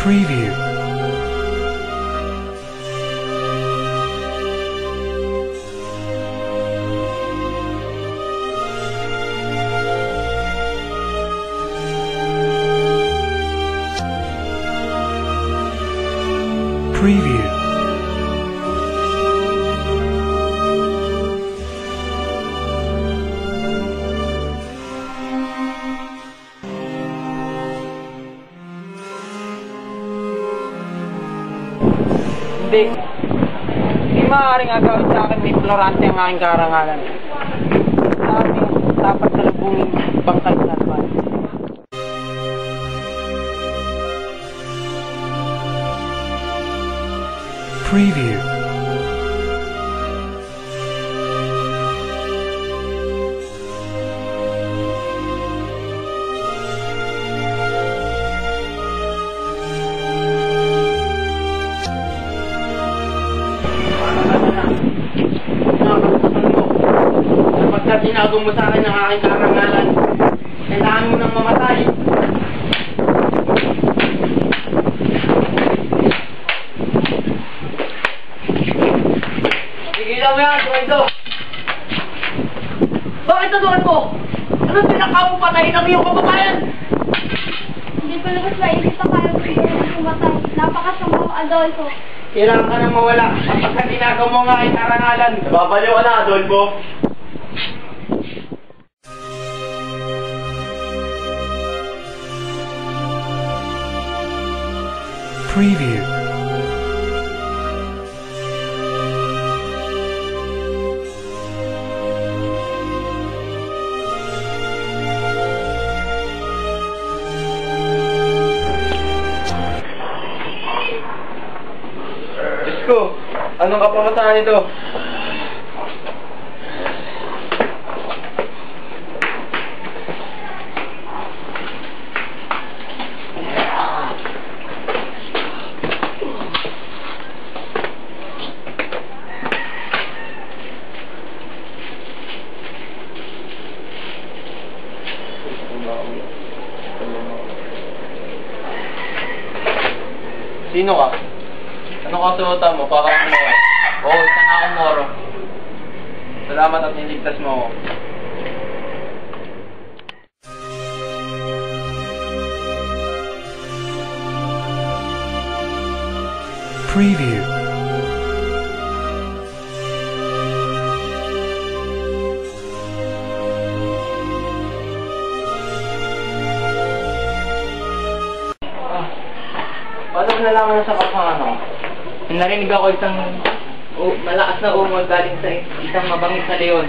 Preview. Preview. Hindi maaaring agawin sa akin ni Florante ang aking karangalan. Sa aming dapat salubungin bangkay sa alban. Preview. Sapagkat sinago mo sa akin ang aking karangalan, kailangan mo nang mamatay. Sigilan mo yan, Duwaido! Bakit naturan ko? Anong pinakaw patayin ang iyong kababayan? Hindi ko labas maisip pa kayo kung pumatay. Napakasama mo, Adolfo. Kailangan ka nang mawala sapagkat tinagaw mo ang aking karangalan. Nababaliw ka na, Adolfo. Preview. Diyos ko, anong kapamataan ito? Sino ka? Ano kasuotan mo? Parang ano eh? Oo, isa nga akong Moro. Salamat at niligtas mo ako. Preview. Paano mo nalaman na sa kapang ano? Narinig ako isang malakas na umod galing sa isang mabangis na leon.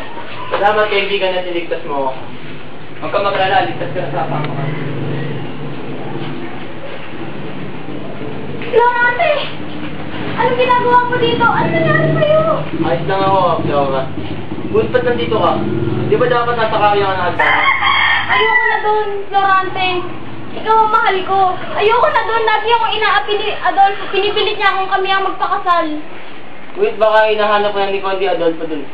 Salamat kaibigan na niligtas mo ako. Huwag ka maglala, ligtas ka na sa kapang. Florante! Anong ginagawa mo dito? Ano nangyari sa'yo? Ayos lang ako, Flora. Good ba't nandito ka? Di ba dapat nasa kaya ka na agad? Ayoko na doon, Florante. Ikaw ang mahal ko. Ayoko na doon. Lagi akong inaapi ni Adolfo. Pinipilit niya akong kami ang magpakasal. Wait, baka hinahanap ko yan ni Conde Adolfo dun.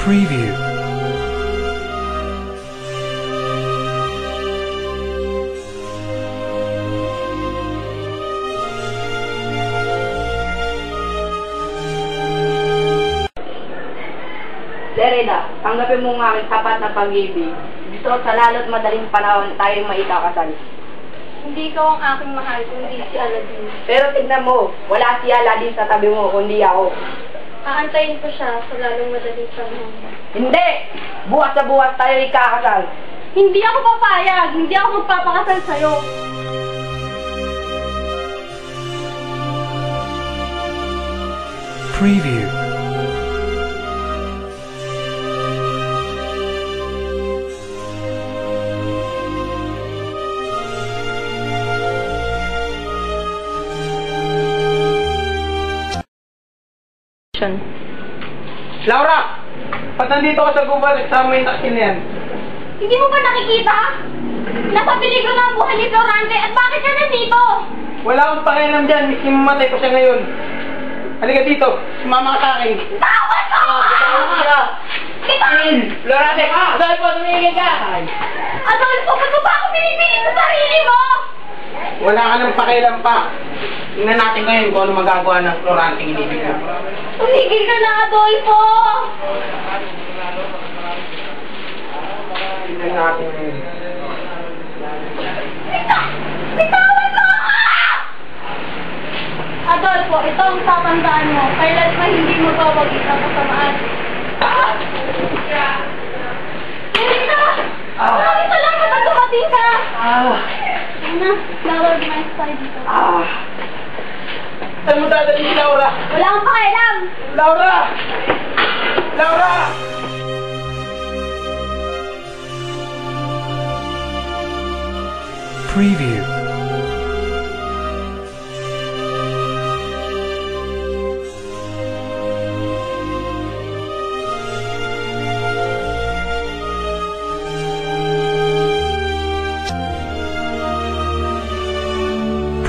Preview. Lerida, tanggapin mo ang aming tapat na pag-ibig. Dito sa lalo't madaling panahon tayong maikakasal. Hindi ikaw ang aking mahal, kundi si Aladdin. Pero tignan mo, wala si Aladdin sa tabi mo, kundi ako. Aantayin ko siya sa lalong madaling panahon. Hindi! Bukas sa bukas tayo ikakasal. Hindi ako papayag. Hindi ako magpapakasal sa'yo. Preview. Laura! Ba't nandito ka sa gubat? Nagsama mo yung taxi na yan. Hindi mo ba nakikita? Nasa peligro na ang buhay ni Florante at bakit siya nandito? Wala akong pakialam dyan. Miski mamatay ko siya ngayon. Halika dito. Sumama ka sa akin. Tawad mo! Sumama ka! Bitawan! Florante! Adolfo, tumigil ka! Adolfo, ba't mo ba ako pinipilit sa sarili mo? Wala ka nang pakialam pa. Tingnan natin ngayon kung ano magagawa ng Florante inibig mo. Tumigil ka na, Adolfo! Tingnan natin ngayon. Bitawan mo ako! Adolfo, ito ang tatandaan mo. Kailan pa hindi magwawagi ang kasamaan. Melissa! Bakit ka lang kapag dumating ka? Ano? Flower man tayo dito. Saan mo dadalhin si Laura? Wala akong pakialam! Laura! Laura! Preview.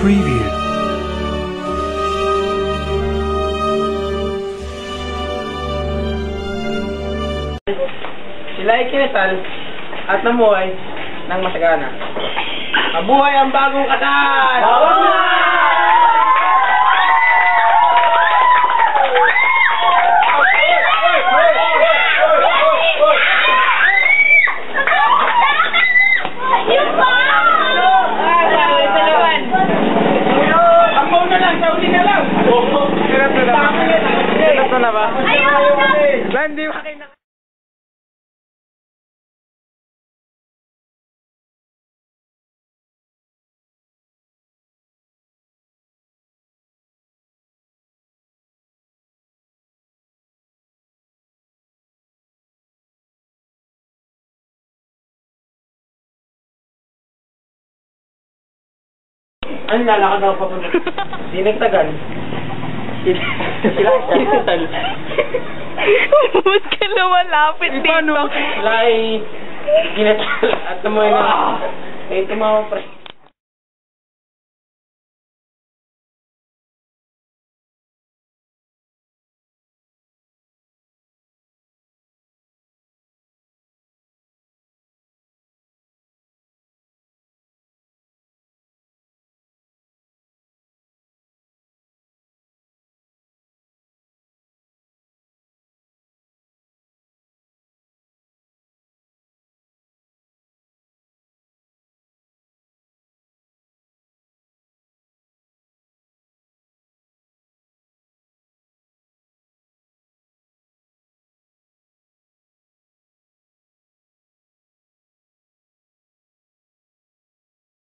Preview. Sila ay kinasal at namuhay ng masagana. Mabuhay ang bagong kasal! Yun pa! Ang na lang, sauli na lang! Hirap na ba? Ayaw na! Hindi ba kayo ano lalakad ako papunta? Sinagtagan. Sila sinagtagan. Ba't ka lumalapit dito? Paano? Sila ay ginasal at namuhay na. Eh, tumawag pre.